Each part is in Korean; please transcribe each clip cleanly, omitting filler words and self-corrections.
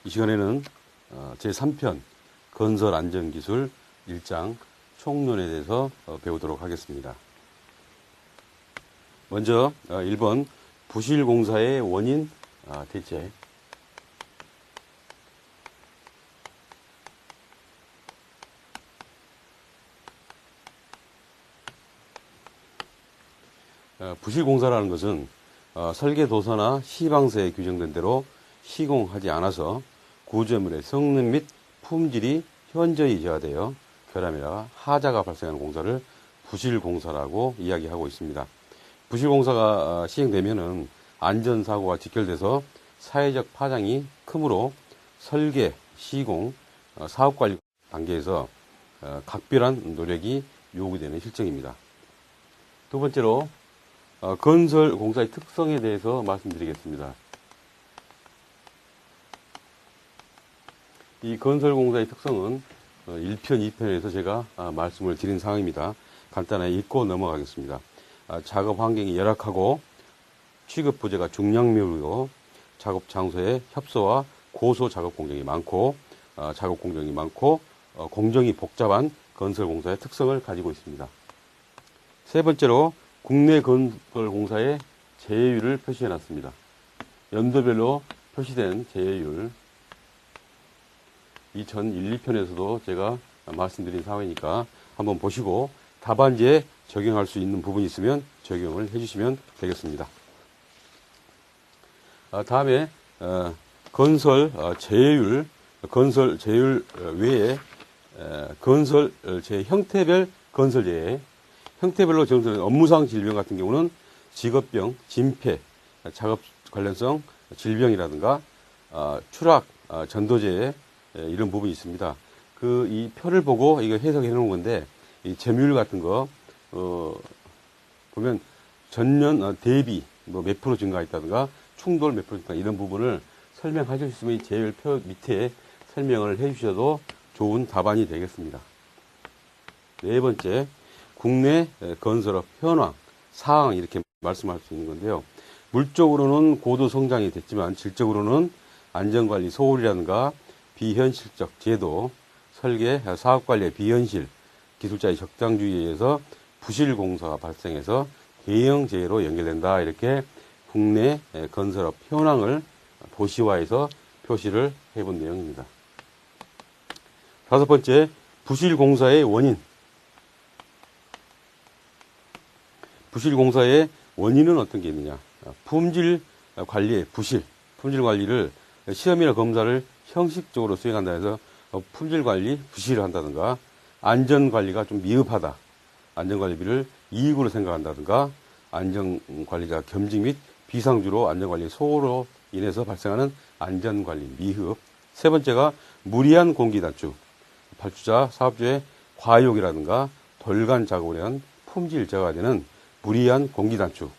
이 시간에는 제3편 건설안전기술 1장 총론에 대해서 배우도록 하겠습니다. 먼저 1번 부실공사의 원인 대책. 부실공사라는 것은 설계도서나 시방서에 규정된 대로 시공하지 않아서 구조물의 성능 및 품질이 현저히 저하되어 결함이나 하자가 발생하는 공사를 부실공사라고 이야기하고 있습니다. 부실공사가 시행되면은 안전사고가 직결돼서 사회적 파장이 크므로 설계, 시공, 사업관리 단계에서 각별한 노력이 요구되는 실정입니다. 두 번째로 건설공사의 특성에 대해서 말씀드리겠습니다. 이 건설공사의 특성은 1편, 2편에서 제가 말씀을 드린 사항입니다. 간단하게 읽고 넘어가겠습니다. 작업 환경이 열악하고 취급 부재가 중량미이고 작업 장소에 협소와 고소 작업 공정이 많고 작업 공정이 많고 공정이 복잡한 건설공사의 특성을 가지고 있습니다. 세 번째로 국내 건설공사의 제해율을 표시해 놨습니다. 연도별로 표시된 제해율 2001, 2편에서도 제가 말씀드린 사항이니까 한번 보시고 답안지에 적용할 수 있는 부분이 있으면 적용을 해주시면 되겠습니다. 다음에 건설 제해율, 건설 제해율 외에 건설 제 형태별 건설 제해, 형태별로 정설된 업무상 질병 같은 경우는 직업병, 진폐, 작업 관련성 질병이라든가 추락, 전도제해 이런 부분이 있습니다. 이 표를 보고 이거 해석해 놓은 건데, 이 점유율 같은 거, 보면 전년 대비 몇 프로 증가했다든가 충돌 몇 프로 증가 이런 부분을 설명하실 수 있으면 이 제율표 밑에 설명을 해 주셔도 좋은 답안이 되겠습니다. 네 번째, 국내 건설업 현황, 사항 이렇게 말씀할 수 있는 건데요. 물적으로는 고도 성장이 됐지만 질적으로는 안전관리 소홀이라든가 비현실적 제도, 설계, 사업관리의 비현실, 기술자의 적당주의에 의해서 부실공사가 발생해서 대형재해로 연결된다. 이렇게 국내 건설업 현황을 도시화해서 표시를 해본 내용입니다. 다섯 번째, 부실공사의 원인. 부실공사의 원인은 어떤 게 있느냐. 품질 관리의 부실, 품질 관리를 시험이나 검사를 형식적으로 수행한다 해서 품질관리 부실을 한다든가 안전관리가 좀 미흡하다. 안전관리비를 이익으로 생각한다든가 안전관리자 겸직 및 비상주로 안전관리 소홀로 인해서 발생하는 안전관리 미흡. 세 번째가 무리한 공기단축. 발주자, 사업주의 과욕이라든가 돌간 작업을 위한 품질 저하가 되는 무리한 공기단축.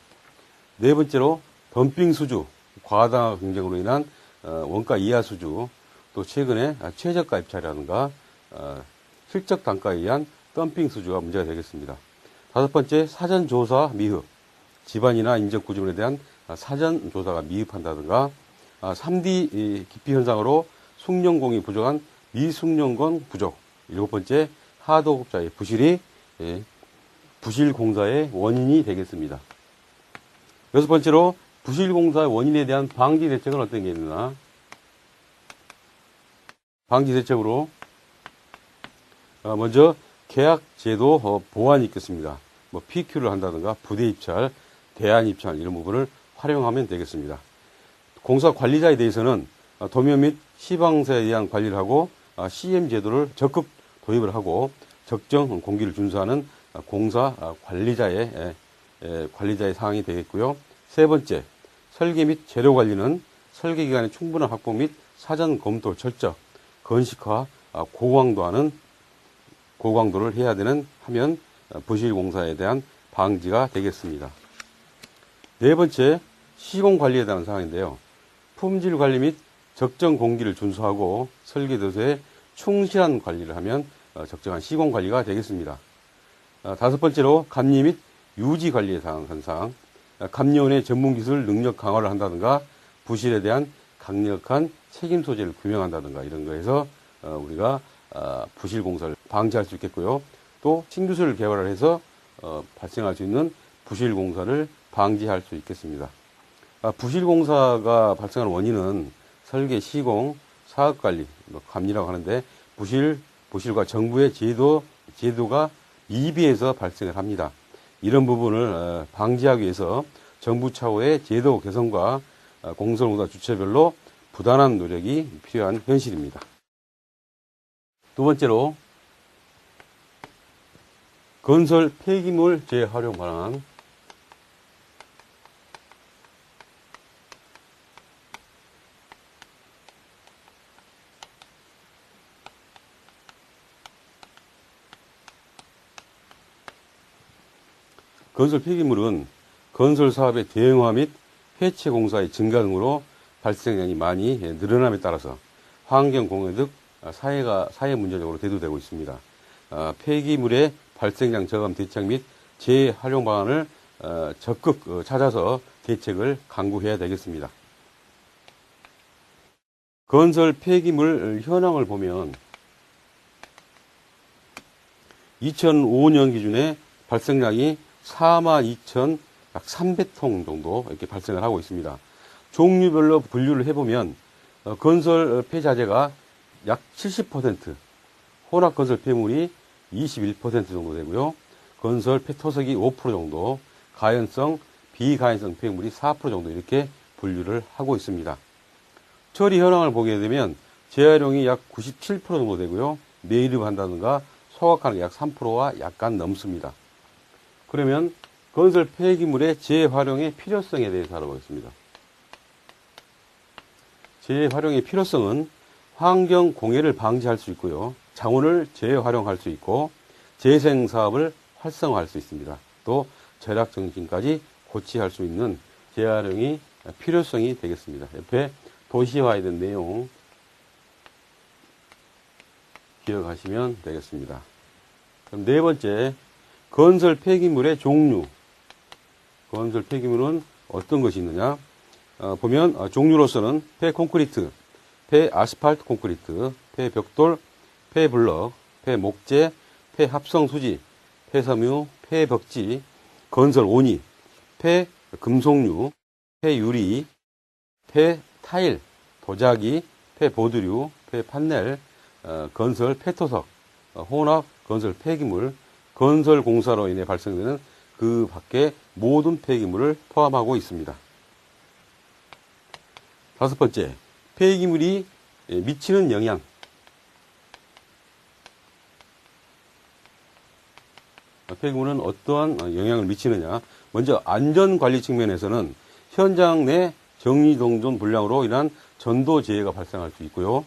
네 번째로 덤핑 수주, 과다 경쟁으로 인한 원가 이하 수주, 또 최근에 최저가 입찰이라든가 실적 단가에 의한 덤핑 수주가 문제가 되겠습니다. 다섯 번째, 사전 조사 미흡, 집안이나 인적 구조물에 대한 사전 조사가 미흡한다든가 3D 기피 현상으로 숙련공이 부족한 미숙련공 부족. 일곱 번째, 하도급자의 부실이 부실공사의 원인이 되겠습니다. 여섯 번째로 부실공사의 원인에 대한 방지 대책은 어떤 게 있느냐. 방지 대책으로 먼저 계약제도 보완이 있겠습니다. PQ를 한다든가 부대 입찰, 대안 입찰 이런 부분을 활용하면 되겠습니다. 공사 관리자에 대해서는 도면 및 시방서에 의한 관리를 하고 CM 제도를 적극 도입을 하고 적정 공기를 준수하는 공사 관리자의 사항이 되겠고요. 세 번째, 설계 및 재료 관리는 설계 기간의 충분한 확보 및 사전 검토 철저, 건식화, 고강도를 해야 하면 부실공사에 대한 방지가 되겠습니다. 네 번째, 시공관리에 대한 사항인데요. 품질관리 및 적정 공기를 준수하고 설계도서에 충실한 관리를 하면 적정한 시공관리가 되겠습니다. 다섯 번째로 감리 및 유지관리에 대한 사항, 감리원의 전문기술 능력 강화를 한다든가 부실에 대한 강력한 책임 소재를 규명한다든가 이런 거에서 우리가 부실 공사를 방지할 수 있겠고요. 또 신기술을 개발을 해서 발생할 수 있는 부실 공사를 방지할 수 있겠습니다. 부실 공사가 발생하는 원인은 설계, 시공, 사업관리, 감리라고 하는데 부실과 정부의 제도가 미비해서 발생을 합니다. 이런 부분을 방지하기 위해서 정부 차원의 제도 개선과 공설공사 주체별로 부단한 노력이 필요한 현실입니다. 두 번째로 건설 폐기물 재활용 방안. 건설 폐기물은 건설 사업의 대형화 및 폐체 공사의 증가 등으로 발생량이 많이 늘어남에 따라서 환경 공해 등 사회 문제적으로 대두되고 있습니다. 폐기물의 발생량 저감 대책 및 재활용 방안을 적극 찾아서 대책을 강구해야 되겠습니다. 건설 폐기물 현황을 보면 2005년 기준에 발생량이 42,000 약 300통 정도 이렇게 발생을 하고 있습니다. 종류별로 분류를 해보면 건설 폐자재가 약 70%, 혼합 건설 폐물이 21% 정도 되고요. 건설 폐토석이 5% 정도, 가연성, 비가연성 폐물이 4% 정도 이렇게 분류를 하고 있습니다. 처리 현황을 보게 되면 재활용이 약 97% 정도 되고요. 매립한다든가 소각하는 게 약 3%와 약간 넘습니다. 그러면 건설 폐기물의 재활용의 필요성에 대해서 알아보겠습니다. 재활용의 필요성은 환경 공해를 방지할 수 있고요. 자원을 재활용할 수 있고 재생 사업을 활성화할 수 있습니다. 또 절약 정신까지 고취할 수 있는 재활용이 필요성이 되겠습니다. 옆에 도시화에 대한 내용 기억하시면 되겠습니다. 그럼 네 번째, 건설 폐기물의 종류. 건설 폐기물은 어떤 것이 있느냐? 보면 종류로서는 폐콘크리트, 폐아스팔트 콘크리트, 폐벽돌, 폐블럭, 폐목재, 폐합성수지, 폐섬유, 폐벽지, 건설 온이, 폐금속류, 폐유리, 폐타일, 도자기, 폐보드류, 폐판넬, 건설 폐토석, 혼합 건설 폐기물, 건설 공사로 인해 발생되는 그 밖의 모든 폐기물을 포함하고 있습니다. 다섯 번째, 폐기물이 미치는 영향. 폐기물은 어떠한 영향을 미치느냐. 먼저 안전관리 측면에서는 현장 내 정리정돈 불량으로 인한 전도재해가 발생할 수 있고요.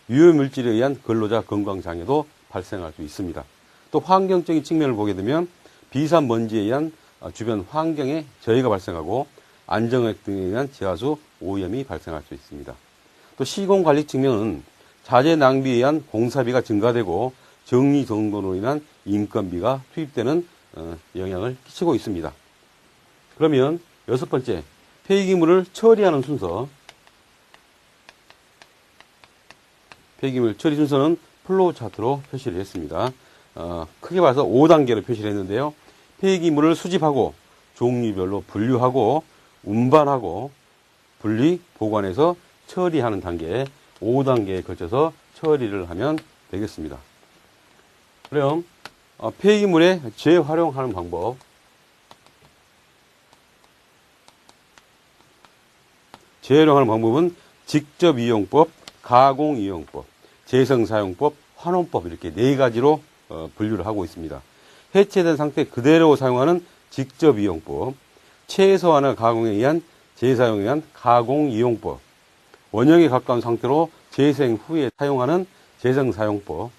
유해물질에 의한 근로자 건강장애도 발생할 수 있습니다. 또 환경적인 측면을 보게 되면 비산먼지에 의한 주변 환경에 저해가 발생하고 안정액 등에 의한 지하수 오염이 발생할 수 있습니다. 또 시공관리 측면은 자재 낭비에 의한 공사비가 증가되고 정리정돈으로 인한 인건비가 투입되는 영향을 끼치고 있습니다. 그러면 여섯 번째, 폐기물을 처리하는 순서. 폐기물 처리 순서는 플로우 차트로 표시를 했습니다. 크게 봐서 5단계로 표시를 했는데요. 폐기물을 수집하고 종류별로 분류하고 운반하고 분리, 보관해서 처리하는 단계 5단계에 걸쳐서 처리를 하면 되겠습니다. 그럼 폐기물의 재활용하는 방법. 재활용하는 방법은 직접이용법, 가공이용법, 재생사용법, 환원법 이렇게 네 가지로 분류를 하고 있습니다. 해체된 상태 그대로 사용하는 직접이용법, 최소한의 가공에 의한 재사용에 의한 가공이용법, 원형에 가까운 상태로 재생 후에 사용하는 재생사용법,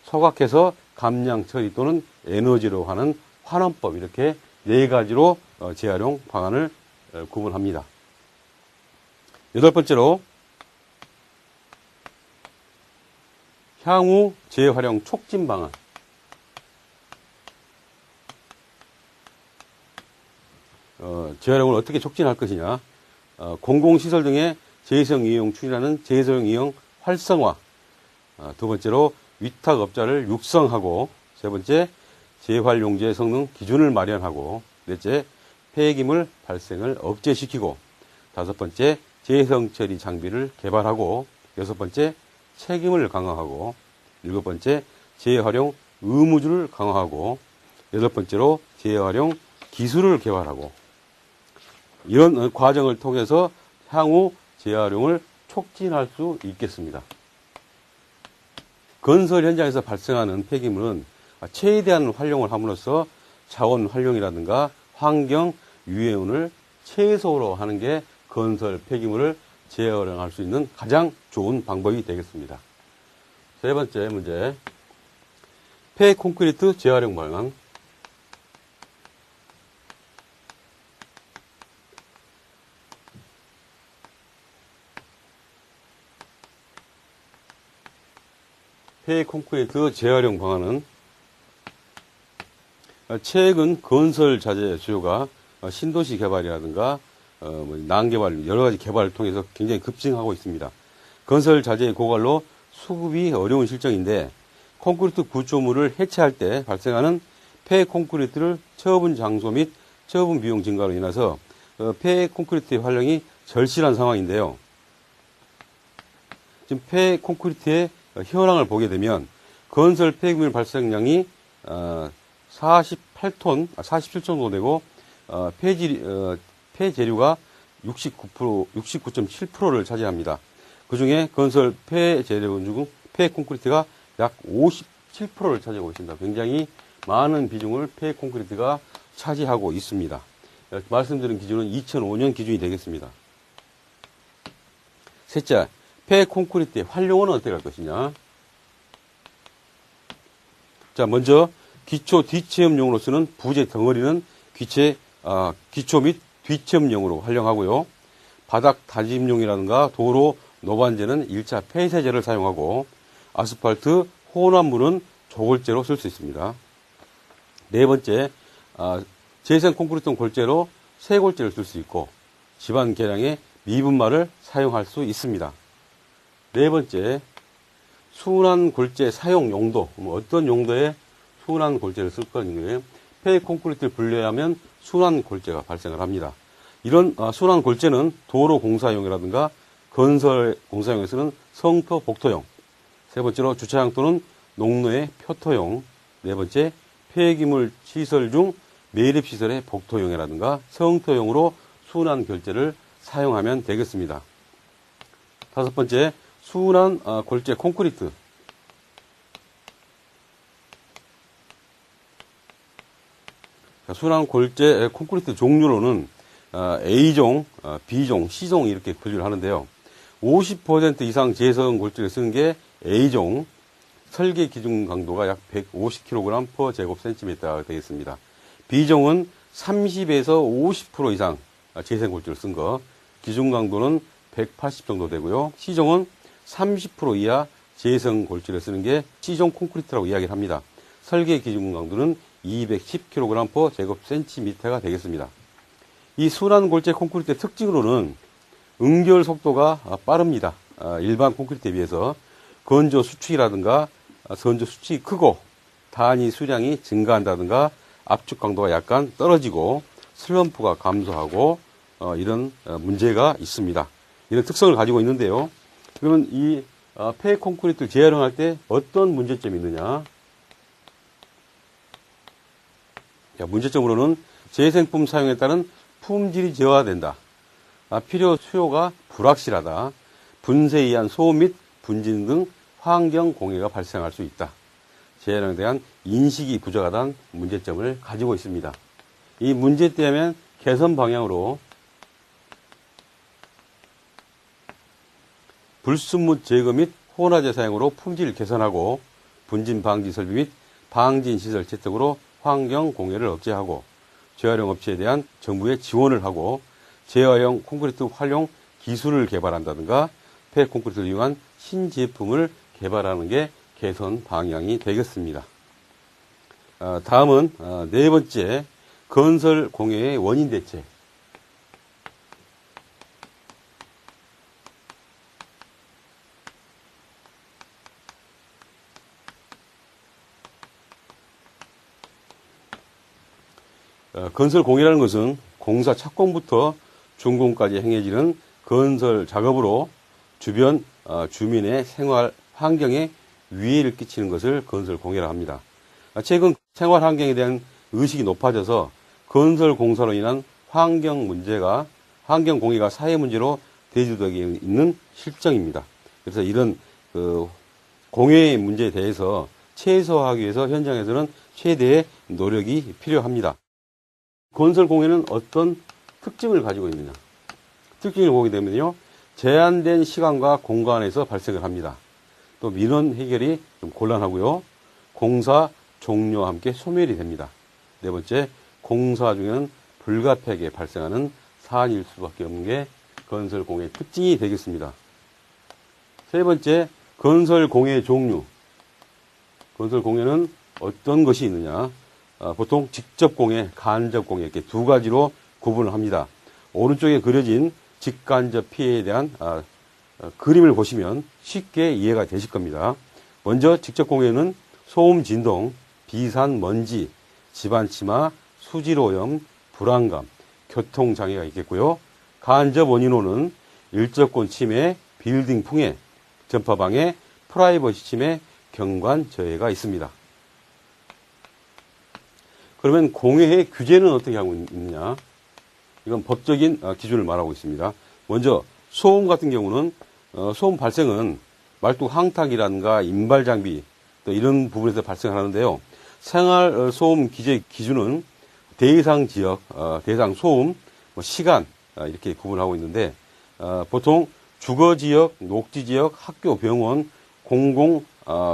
소각해서 감량 처리 또는 에너지로 하는 환원법 이렇게 네 가지로 재활용 방안을 구분합니다. 여덟 번째로 향후 재활용 촉진 방안. 재활용을 어떻게 촉진할 것이냐. 공공시설 등의 재해성 이용 추진하는 재해성 이용 활성화. 두 번째로 위탁업자를 육성하고, 세 번째 재활용제 성능 기준을 마련하고, 넷째 폐기물 발생을 억제시키고, 다섯 번째 재해성 처리 장비를 개발하고, 여섯 번째 책임을 강화하고, 일곱 번째 재활용 의무주를 강화하고, 여덟 번째로 재활용 기술을 개발하고, 이런 과정을 통해서 향후 재활용을 촉진할 수 있겠습니다. 건설 현장에서 발생하는 폐기물은 최대한 활용을 함으로써 자원 활용이라든가 환경 유해운을 최소로 하는 게 건설 폐기물을 재활용할 수 있는 가장 좋은 방법이 되겠습니다. 세 번째 문제, 폐콘크리트 재활용 방안. 폐콘크리트 재활용 방안은 최근 건설 자재 수요가 신도시 개발이라든가 난개발 여러 가지 개발을 통해서 굉장히 급증하고 있습니다. 건설 자재의 고갈로 수급이 어려운 실정인데 콘크리트 구조물을 해체할 때 발생하는 폐콘크리트를 처분 장소 및 처분 비용 증가로 인해서 폐콘크리트의 활용이 절실한 상황인데요. 지금 폐콘크리트의 현황을 보게 되면 건설 폐기물 발생량이 47톤 정도 되고 폐재료가 69.7%를 차지합니다. 그 중에 건설 폐재료 중 폐콘크리트가 약 57%를 차지하고 있습니다. 굉장히 많은 비중을 폐콘크리트가 차지하고 있습니다. 말씀드린 기준은 2005년 기준이 되겠습니다. 셋째, 폐콘크리트의 활용은 어떻게 할 것이냐. 자, 먼저 기초 뒷체험용으로 쓰는 부재 덩어리는 기초 및 뒷체험용으로 활용하고요. 바닥 다짐용이라든가 도로 노반재는 1차 폐쇄제를 사용하고, 아스팔트 혼합물은 조골재로 쓸 수 있습니다. 네 번째, 재생 콘크리트 골재로 쇄골재를 쓸 수 있고, 집안 계량에 미분말을 사용할 수 있습니다. 네 번째, 순환 골재 사용 용도. 어떤 용도에 순환 골재를 쓸 것인가요? 폐 콘크리트를 분리하면 순환 골재가 발생을 합니다. 이런 순환 골재는 도로 공사용이라든가 건설 공사용에서는 성토 복토용. 세 번째로 주차장 또는 농로의 표토용. 네 번째, 폐기물 시설 중 매립시설의 복토용이라든가 성토용으로 순환 골재를 사용하면 되겠습니다. 다섯 번째, 순환 골재 콘크리트. 순환 골재 콘크리트 종류로는 A종, B종, C종 이렇게 분류를 하는데요. 50% 이상 재성 골재를 쓰는 게 A종, 설계 기준 강도가 약 150kg 제곱센티미터가 되겠습니다. B종은 30에서 50% 이상 재생 골재를 쓴 거, 기준 강도는 180 정도 되고요. C종은 30% 이하 재성 골재를 쓰는 게 C종 콘크리트라고 이야기를 합니다. 설계 기준 강도는 210kg 제곱센티미터가 되겠습니다. 이 순환 골재 콘크리트의 특징으로는 응결 속도가 빠릅니다. 일반 콘크리트에 비해서 건조 수축이라든가 건조 수축이 크고 단위 수량이 증가한다든가 압축 강도가 약간 떨어지고 슬럼프가 감소하고 이런 문제가 있습니다. 이런 특성을 가지고 있는데요. 그러면 이 폐 콘크리트를 재활용할 때 어떤 문제점이 있느냐? 문제점으로는 재생품 사용에 따른 품질이 저하된다. 필요 수요가 불확실하다. 분쇄에 의한 소음 및 분진 등 환경 공해가 발생할 수 있다. 재활용에 대한 인식이 부족하다는 문제점을 가지고 있습니다. 이 문제 때문에 개선 방향으로 불순물 제거 및 혼화제 사용으로 품질 개선하고, 분진 방지 설비 및 방진 시설 채택으로 환경 공해를 억제하고, 재활용 업체에 대한 정부의 지원을 하고, 재활용 콘크리트 활용 기술을 개발한다든가 폐 콘크리트를 이용한 신제품을 개발하는 게 개선 방향이 되겠습니다. 다음은 네 번째, 건설 공해의 원인 대책. 건설 공해라는 것은 공사 착공부터 준공까지 행해지는 건설 작업으로 주변 주민의 생활 환경에 위해를 끼치는 것을 건설 공해라 합니다. 최근 생활 환경에 대한 의식이 높아져서 건설 공사로 인한 환경 공해가 사회 문제로 대두되고 있는 실정입니다. 그래서 이런 공해 문제에 대해서 최소화하기 위해서 현장에서는 최대의 노력이 필요합니다. 건설 공해는 어떤 특징을 가지고 있느냐? 특징을 보게 되면요, 제한된 시간과 공간에서 발생을 합니다. 또 민원 해결이 좀 곤란하고요, 공사 종료와 함께 소멸이 됩니다. 네 번째, 공사 중에는 불가피하게 발생하는 사안일 수밖에 없는 게 건설 공해의 특징이 되겠습니다. 세 번째, 건설 공해 종류. 건설 공해는 어떤 것이 있느냐? 보통 직접 공해, 간접 공해 이렇게 두 가지로 구분을 합니다. 오른쪽에 그려진 직간접 피해에 대한 그림을 보시면 쉽게 이해가 되실 겁니다. 먼저 직접 공해는 소음, 진동, 비산, 먼지, 집안 침하, 수질 오염, 불안감, 교통 장애가 있겠고요. 간접 원인으로는 일조권 침해, 빌딩 풍해, 전파 방해, 프라이버시 침해, 경관 저해가 있습니다. 그러면 공해의 규제는 어떻게 하고 있느냐? 이건 법적인 기준을 말하고 있습니다. 먼저 소음 같은 경우는 소음 발생은 말뚝 항탁이라든가 인발 장비 또 이런 부분에서 발생하는데요. 생활 소음 규제 기준은 대상 지역, 대상 소음, 시간 이렇게 구분하고 있는데 보통 주거 지역, 녹지 지역, 학교, 병원, 공공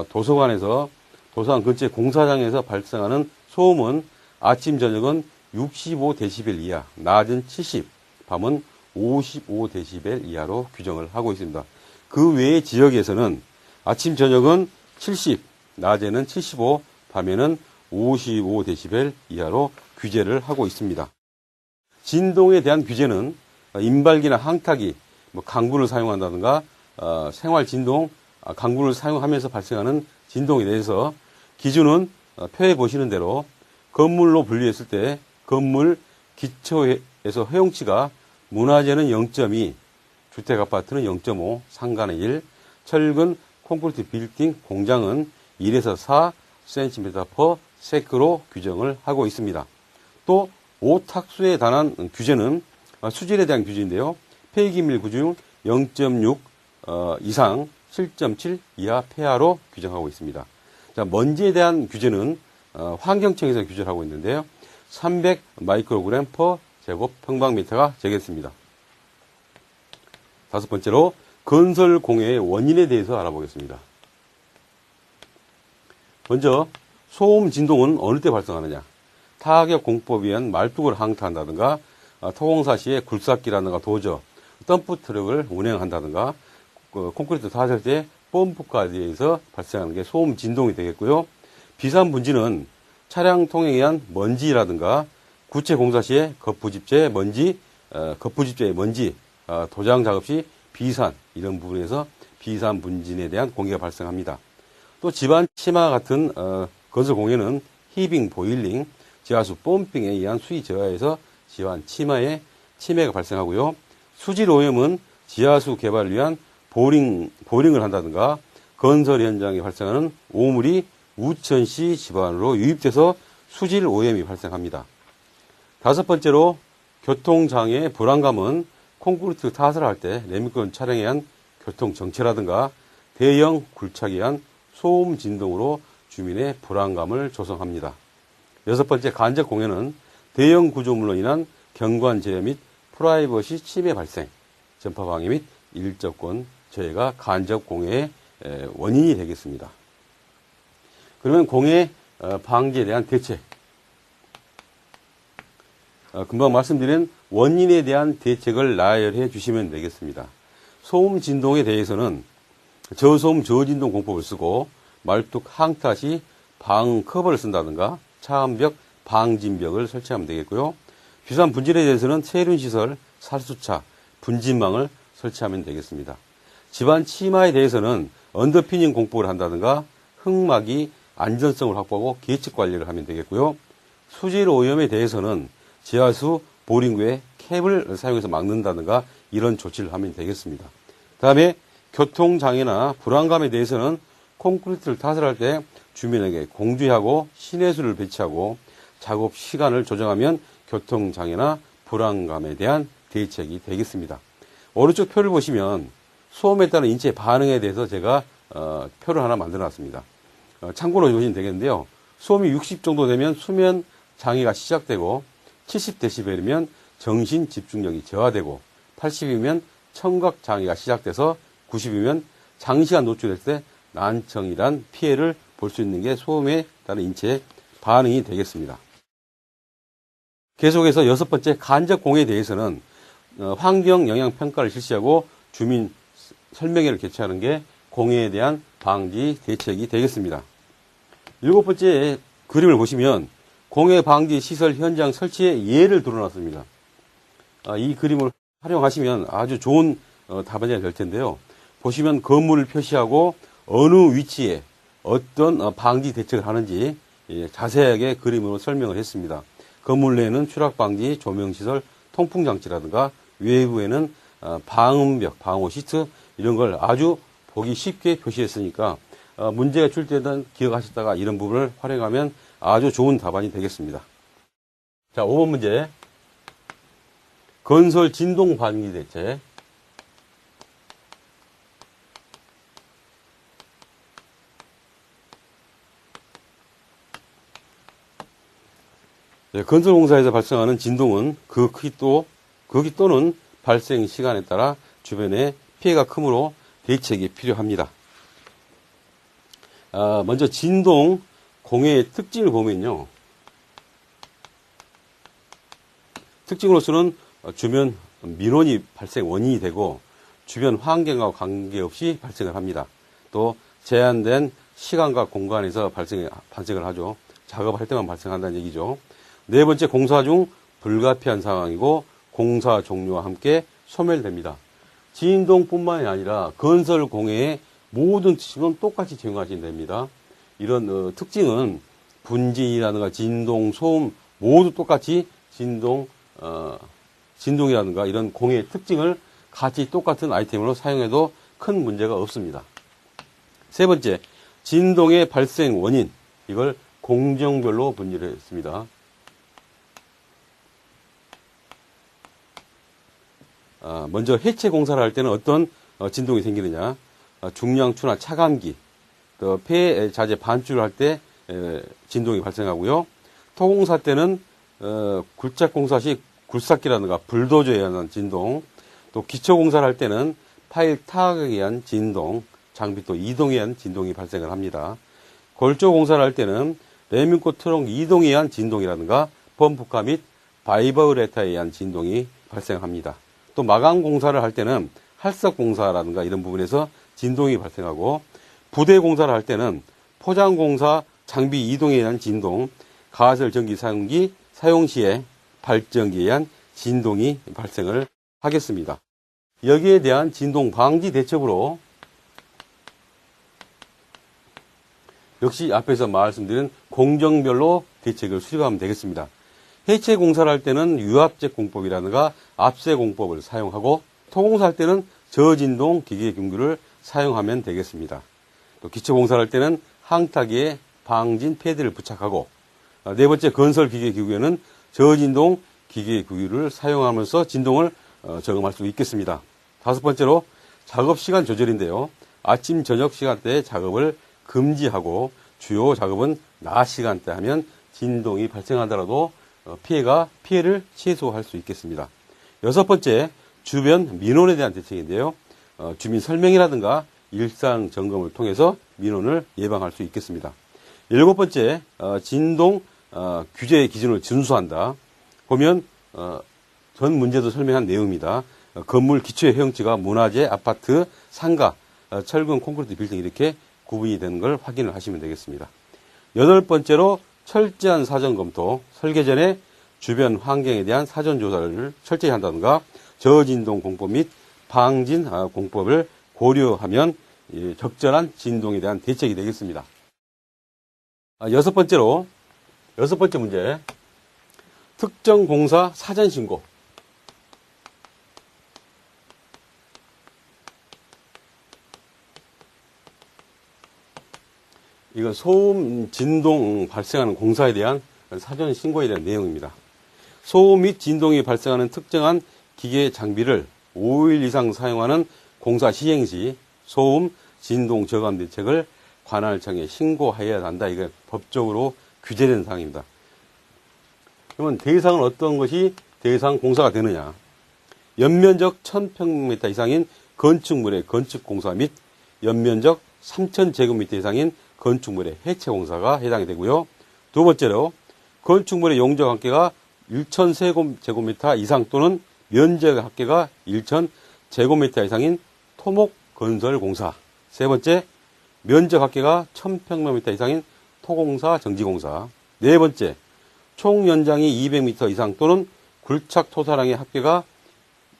도서관에서 도서관 근처 공사장에서 발생하는 소음은 아침 저녁은 65데시벨 이하, 낮은 70, 밤은 55데시벨 이하로 규정을 하고 있습니다. 그 외의 지역에서는 아침 저녁은 70, 낮에는 75, 밤에는 55데시벨 이하로 규제를 하고 있습니다. 진동에 대한 규제는 인발기나 항탁이 강구를 사용한다든가 생활 진동, 강구를 사용하면서 발생하는 진동에 대해서 기준은 표에 보시는 대로 건물로 분류했을 때 건물 기초에서 허용치가 문화재는 0.2, 주택 아파트는 0.5, 상가는 1, 철근 콘크리트 빌딩 공장은 1에서 4cm per sec로 규정을 하고 있습니다. 또 오탁수에 관한 규제는 수질에 대한 규제인데요. 폐기물 구중 0.6 이상 7.7 이하 폐하로 규정하고 있습니다. 자, 먼지에 대한 규제는 환경청에서 규제를 하고 있는데요. 300 마이크로그램 per 제곱 평방미터가 되겠습니다. 다섯 번째로 건설 공해의 원인에 대해서 알아보겠습니다. 먼저 소음 진동은 어느 때 발생하느냐? 타격 공법에 의한 말뚝을 항타한다든가 토공사 시에 굴삭기라든가 도저, 덤프 트럭을 운행한다든가 콘크리트 타설 때 펌프까지 의해서 발생하는 게 소음 진동이 되겠고요. 비산 분지는 차량 통행에 의한 먼지라든가 구체 공사 시에 거푸집재 먼지, 거푸집재의 먼지, 도장 작업 시 비산 이런 부분에서 비산 분진에 대한 공해가 발생합니다. 또 집안 침하 같은 건설 공해는 히빙, 보일링, 지하수 펌핑에 의한 수위 저하에서 집안 침하의 침해가 발생하고요. 수질 오염은 지하수 개발을 위한 보링을 한다든가 건설 현장에 발생하는 오물이 우천시 집안으로 유입돼서 수질 오염이 발생합니다. 다섯 번째로 교통장애의 불안감은 콘크리트 타설을 할 때 레미권 차량에 의한 교통정체라든가 대형 굴착에 의한 소음 진동으로 주민의 불안감을 조성합니다. 여섯 번째 간접 공해는 대형 구조물로 인한 경관 제어 및 프라이버시 침해 발생, 전파 방해 및 일조권 저해가 간접 공해의 원인이 되겠습니다. 그러면 공해 방지에 대한 대책. 금방 말씀드린 원인에 대한 대책을 나열해 주시면 되겠습니다. 소음 진동에 대해서는 저소음 저진동 공법을 쓰고 말뚝 항타 시 방 커버를 쓴다든가 차암벽 방진벽을 설치하면 되겠고요. 비산 분진에 대해서는 세륜시설, 살수차, 분진망을 설치하면 되겠습니다. 집안 침하에 대해서는 언더피닝 공법을 한다든가 흙막이 안전성을 확보하고 계측 관리를 하면 되겠고요. 수질 오염에 대해서는 지하수 보링구에 캡을 사용해서 막는다든가 이런 조치를 하면 되겠습니다. 다음에 교통장애나 불안감에 대해서는 콘크리트를 타설할 때 주민에게 공주하고 신해수를 배치하고 작업 시간을 조정하면 교통장애나 불안감에 대한 대책이 되겠습니다. 오른쪽 표를 보시면 소음에 따른 인체 반응에 대해서 제가 표를 하나 만들어 놨습니다. 참고로 보시면 되겠는데요. 소음이 60 정도 되면 수면 장애가 시작되고 70dB이면 정신 집중력이 저하되고 80이면 청각 장애가 시작돼서 90이면 장시간 노출될 때 난청이란 피해를 볼 수 있는 게 소음에 따른 인체 반응이 되겠습니다. 계속해서 6번째 간접 공해에 대해서는 환경 영향 평가를 실시하고 주민 설명회를 개최하는 게 공해에 대한 방지 대책이 되겠습니다. 7번째 그림을 보시면 공해 방지 시설 현장 설치의 예를 들어놨습니다. 이 그림을 활용하시면 아주 좋은 답안지가 될 텐데요. 보시면 건물을 표시하고 어느 위치에 어떤 방지 대책을 하는지 자세하게 그림으로 설명을 했습니다. 건물 내에는 추락 방지, 조명 시설, 통풍 장치라든가 외부에는 방음벽, 방호 시트 이런 걸 아주 보기 쉽게 표시했으니까 문제가 출 때는 기억하셨다가 이런 부분을 활용하면 아주 좋은 답안이 되겠습니다. 자, 5번 문제. 건설 진동 방지 대책. 건설공사에서 발생하는 진동은 그 크기 또는 발생 시간에 따라 주변에 피해가 크므로 대책이 필요합니다. 먼저 진동 공해의 특징을 보면요. 특징으로서는 주변 민원이 발생 원인이 되고 주변 환경과 관계없이 발생을 합니다. 또 제한된 시간과 공간에서 발생을 하죠. 작업할 때만 발생한다는 얘기죠. 네 번째, 공사 중 불가피한 상황이고 공사 종료와 함께 소멸됩니다. 진동뿐만이 아니라 건설 공해의 모든 특징은 똑같이 적용하시면 됩니다. 이런 특징은 분진이라든가 진동, 소음 모두 똑같이 진동이라든가 이런 공해의 특징을 같이 똑같은 아이템으로 사용해도 큰 문제가 없습니다. 세 번째, 진동의 발생 원인, 이걸 공정별로 분류를 했습니다. 먼저 해체 공사를 할 때는 어떤 진동이 생기느냐, 중량추나 차감기, 또 폐자재 반출을 할 때 진동이 발생하고요. 토공사 때는 굴착공사 시 굴삭기라든가 불도저에 의한 진동, 또 기초공사를 할 때는 파일 타악에 의한 진동, 장비 또 이동에 의한 진동이 발생을 합니다. 골조공사를 할 때는 레민꽃 트럭 이동에 의한 진동이라든가 펌프카 및 바이브레터에 의한 진동이 발생합니다. 또 마감공사를 할 때는 할석공사라든가 이런 부분에서 진동이 발생하고 부대공사를 할 때는 포장공사 장비 이동에 의한 진동, 가설 전기 사용기 사용 시에 발전기에 의한 진동이 발생을 하겠습니다. 여기에 대한 진동 방지 대책으로 역시 앞에서 말씀드린 공정별로 대책을 수립하면 되겠습니다. 해체 공사를 할 때는 유압제 공법이라든가 압세 공법을 사용하고 토공사할 때는 저진동 기계 경규를 사용하면 되겠습니다. 또 기초 공사를 할 때는 항타기에 방진 패드를 부착하고 네 번째, 건설 기계 기구에는 저진동 기계 기구를 사용하면서 진동을 저감할 수 있겠습니다. 다섯 번째로 작업 시간 조절인데요. 아침 저녁 시간대에 작업을 금지하고 주요 작업은 낮 시간대 하면 진동이 발생하더라도 피해를 최소화할 수 있겠습니다. 여섯 번째, 주변 민원에 대한 대책인데요. 주민 설명이라든가 일상 점검을 통해서 민원을 예방할 수 있겠습니다. 일곱 번째, 진동 규제 기준을 준수한다. 보면 전 문제도 설명한 내용입니다. 건물 기초의 형체가 문화재, 아파트, 상가, 철근, 콘크리트 빌딩 이렇게 구분이 되는 걸 확인을 하시면 되겠습니다. 여덟 번째로 철저한 사전 검토, 설계 전에 주변 환경에 대한 사전 조사를 철저히 한다든가 저진동 공법 및 방진 공법을 고려하면 적절한 진동에 대한 대책이 되겠습니다. 여섯 번째 문제. 특정 공사 사전 신고. 이건 소음, 진동 발생하는 공사에 대한 사전 신고에 대한 내용입니다. 소음 및 진동이 발생하는 특정한 기계 장비를 5일 이상 사용하는 공사 시행 시 소음, 진동 저감 대책을 관할청에 신고해야 한다. 이게 법적으로 규제된 사항입니다. 그러면 대상은 어떤 것이 대상 공사가 되느냐? 연면적 1000평미터 이상인 건축물의 건축공사 및 연면적 3000제곱미터 이상인 건축물의 해체공사가 해당이 되고요. 두 번째로 건축물의 용적 합계가 1000제곱미터 이상 또는 면적 합계가 1000제곱미터 이상인 토목건설공사. 세 번째, 면적 합계가 1000평미터 이상인 토공사, 정지공사. 네 번째, 총 연장이 200m 이상 또는 굴착 토사량의 합계가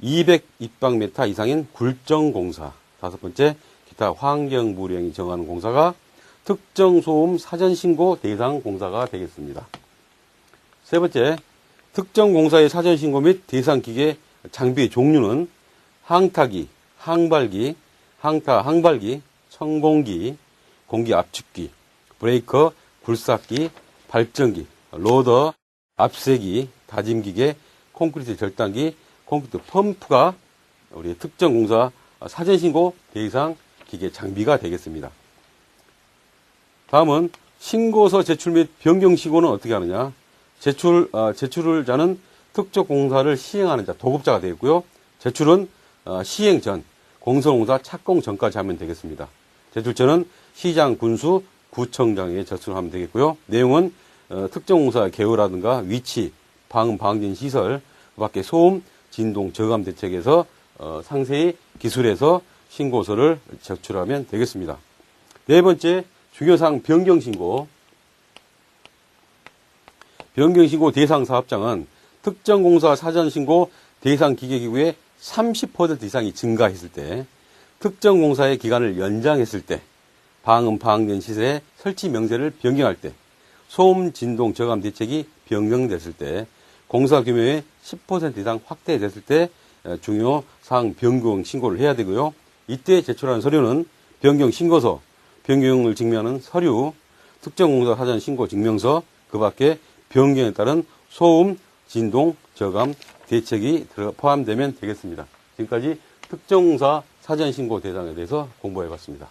200입방미터 이상인 굴정공사. 다섯 번째, 기타 환경부령이 정하는 공사가 특정 소음 사전 신고 대상 공사가 되겠습니다. 세 번째, 특정 공사의 사전 신고 및 대상 기계 장비의 종류는 항타기, 항발기, 항발기, 천공기, 공기 압축기, 브레이커, 굴삭기, 발전기, 로더, 압세기, 다짐기계, 콘크리트 절단기, 콘크리트 펌프가 우리 특정 공사 사전 신고 대상 기계 장비가 되겠습니다. 다음은 신고서 제출 및 변경 신고는 어떻게 하느냐? 제출자는 특정 공사를 시행하는 자, 도급자가 되겠고요. 제출은 시행 전, 공사공사 착공 전까지 하면 되겠습니다. 제출처는 시장, 군수, 구청장에 제출하면 되겠고요. 내용은 특정 공사 개요라든가 위치, 방진 시설, 그 밖에 소음, 진동 저감 대책에서 상세히 기술해서 신고서를 제출하면 되겠습니다. 네 번째, 중요사항 변경신고. 변경신고 대상 사업장은 특정 공사 사전신고 대상 기계기구의 30% 이상이 증가했을 때, 특정 공사의 기간을 연장했을 때, 방전 시설의 설치 명세를 변경할 때, 소음, 진동 저감 대책이 변경됐을 때, 공사 규모의 10% 이상 확대됐을 때 중요 사항 변경 신고를 해야 되고요. 이때 제출하는 서류는 변경 신고서, 변경을 증명하는 서류, 특정 공사 사전 신고 증명서, 그 밖에 변경에 따른 소음, 진동, 저감, 대책이 포함되면 되겠습니다. 지금까지 특정 공사 사전 신고 대상에 대해서 공부해 봤습니다.